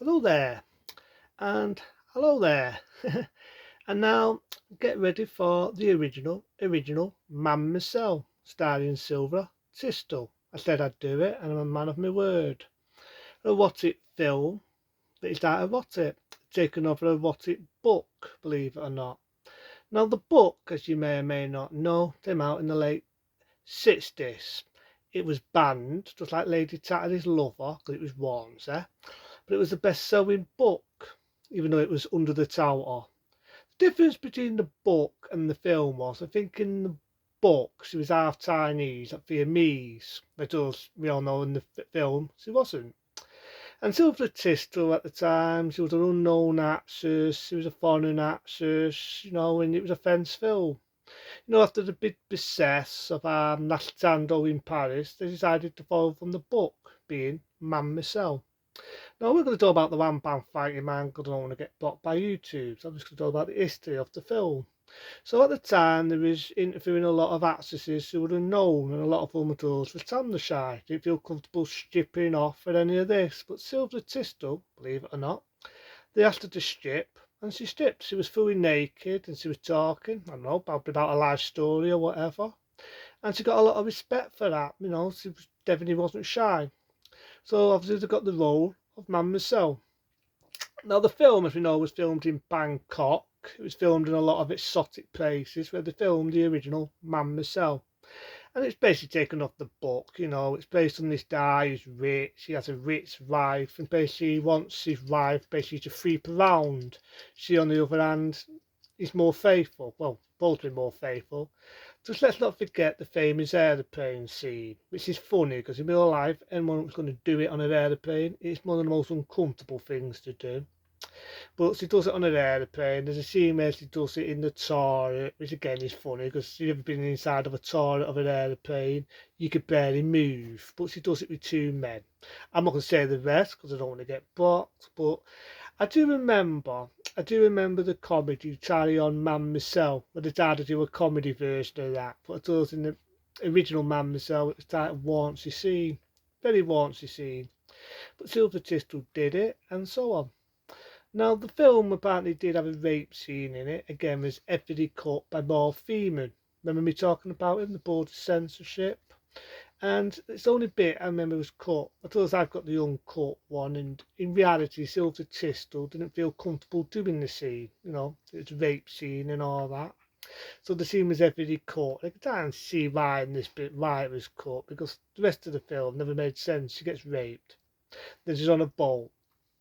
Hello there, and hello there. And now get ready for the original Man Myself, starring Silver Tistel. I said I'd do it, and I'm a man of my word. A What It film that is out of What It, taken over a What It book, believe it or not. Now the book, as you may or may not know, came out in the late 60s. It was banned, just like Lady Tatter's Lover, because it was worn, eh? But it was the best-selling book, even though it was under the title. The difference between the book and the film was, I think in the book she was half Chinese, like Vietnamese, but as we all know in the film she wasn't. And Sylvia Tistel at the time, she was an unknown actress, she was a foreign actress, and it was a French film. After the big success of Last Tango in Paris, they decided to follow from the book, being Man Myself. Now we're going to talk about the one pound fighting man because I don't want to get blocked by YouTube. So I'm just going to talk about the history of the film. So at the time there was interviewing a lot of actresses who were unknown and a lot of them were told for stand shy. Didn't feel comfortable stripping off or any of this. But Sylvia Tistel, believe it or not, they asked her to strip and she stripped. She was fully naked and she was talking, I don't know, probably about a life story or whatever. And she got a lot of respect for that, she definitely wasn't shy. So obviously they got the role of Man Myself. Now the film, as we know, was filmed in Bangkok. It was filmed in a lot of exotic places where they filmed the original Man Myself. And it's basically taken off the book, it's based on this guy who's rich, he has a rich wife, and basically he wants his wife basically to creep around. She, on the other hand, is more faithful, well, supposedly more faithful. Just let's not forget the famous aeroplane scene, which is funny because in real life, anyone who's going to do it on an aeroplane, it's one of the most uncomfortable things to do. But she does it on an aeroplane. There's a scene where she does it in the toilet, which again is funny because you've ever been inside of a toilet of an aeroplane, you could barely move. But she does it with two men. I'm not going to say the rest because I don't want to get blocked. But I do remember, I do remember the comedy Charlie on Man Myself, where they tried to do a comedy version of that. But I thought in the original Man Myself, it was titled Warranty Scene. Very warranty scene. But Silver Tistel did it, and so on. Now, the film apparently did have a rape scene in it. Again, was heavily cut by Paul Feeman. Remember me talking about him, the board of censorship? And it's the only bit I remember was cut. I thought I've got the uncut one, and in reality, Silver Tistel didn't feel comfortable doing the scene. It's a rape scene and all that. So the scene was heavily cut. I can't see why in this bit why it was cut because the rest of the film never made sense. She gets raped. Then she's on a boat.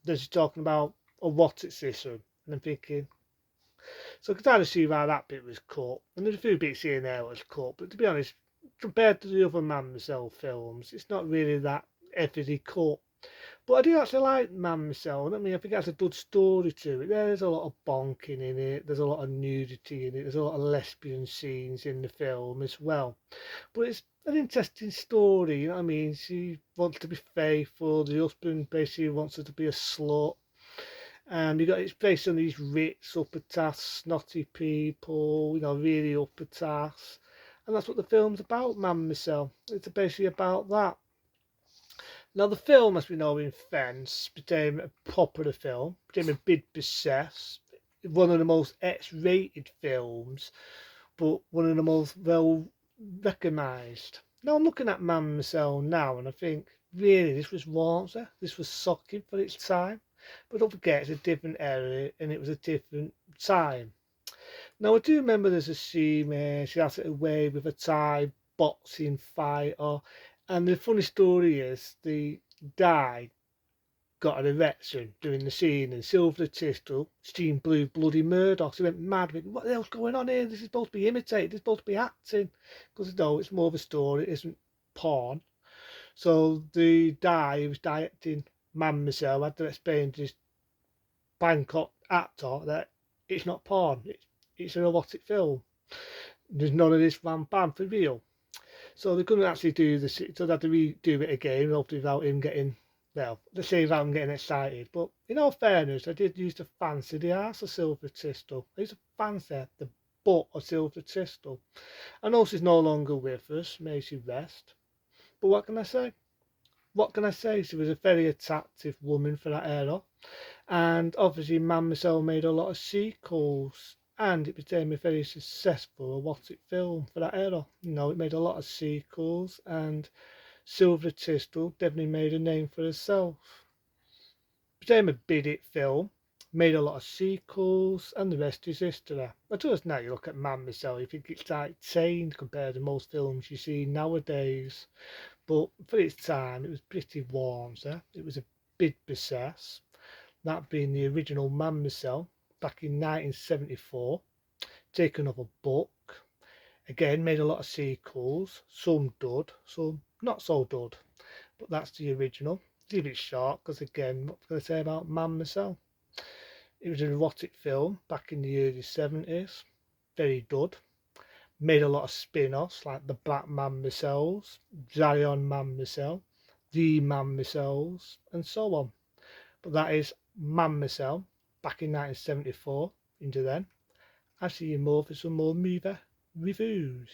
Then she's talking about a what it system. And I'm thinking, so I can kind of see why that bit was cut. And there's a few bits here and there that was cut. But to be honest, compared to the other Man Myself films, it's not really that heavily cut. But I do actually like Man Myself. I mean, I think it has a good story to it. There's a lot of bonking in it. There's a lot of nudity in it. There's a lot of lesbian scenes in the film as well. But it's an interesting story. You know what I mean? She wants to be faithful. The husband basically wants her to be a slut. And it's based on these rich, upper class, snotty people. Really upper class. And that's what the film's about, Man Myself. It's basically about that. Now, the film, as we know in France, became a popular film, became a big success, one of the most X-rated films, but one of the most well recognised. Now, I'm looking at Man Myself now, and I think, really, this was Warner, this was shocking for its time. But don't forget, it's a different era, and it was a different time. Now, I do remember there's a scene where she has it away with a Thai boxing fighter. And the funny story is, the guy got an erection during the scene, and Silver Tistel, Steam Blue Bloody Murdoch, he went mad with what the hell's going on here? This is supposed to be imitated, this is supposed to be acting. Because no, it's more of a story, it isn't porn. So the guy who was directing Man Myself had to explain to this Bangkok actor that it's not porn, it's an erotic film. There's none of this ram bam for real. So they couldn't actually do this, so they had to redo it again, hopefully without him getting, well, let's say without him getting excited. But in all fairness, I did used to fancy the arse of Silver Tistel. I used to fancy the butt of Silver Tistel. I know she's no longer with us, may she rest. But what can I say? What can I say? She was a very attractive woman for that era. And obviously Mademoiselle made a lot of sequels, and it became a very successful what it film for that era. It made a lot of sequels, and Silver Tistel definitely made a name for herself. Became a big hit film, made a lot of sequels, and the rest is history. But just now you look at Mademoiselle, you think it's like tame compared to most films you see nowadays. But for its time, it was pretty warm, sir. It was a big success, that being the original Mademoiselle back in 1974, taken off a book. Again, made a lot of sequels, some dud, some not so dud, but that's the original. Leave it short because, again, what can I say about Mademoiselle? It was an erotic film back in the early 70s, very dud. Made a lot of spin offs like The Black Mademoiselles, Zion Mademoiselle, The Mademoiselles, and so on. But that is Mademoiselle back in 1974 into then. I see you more for some more movie reviews.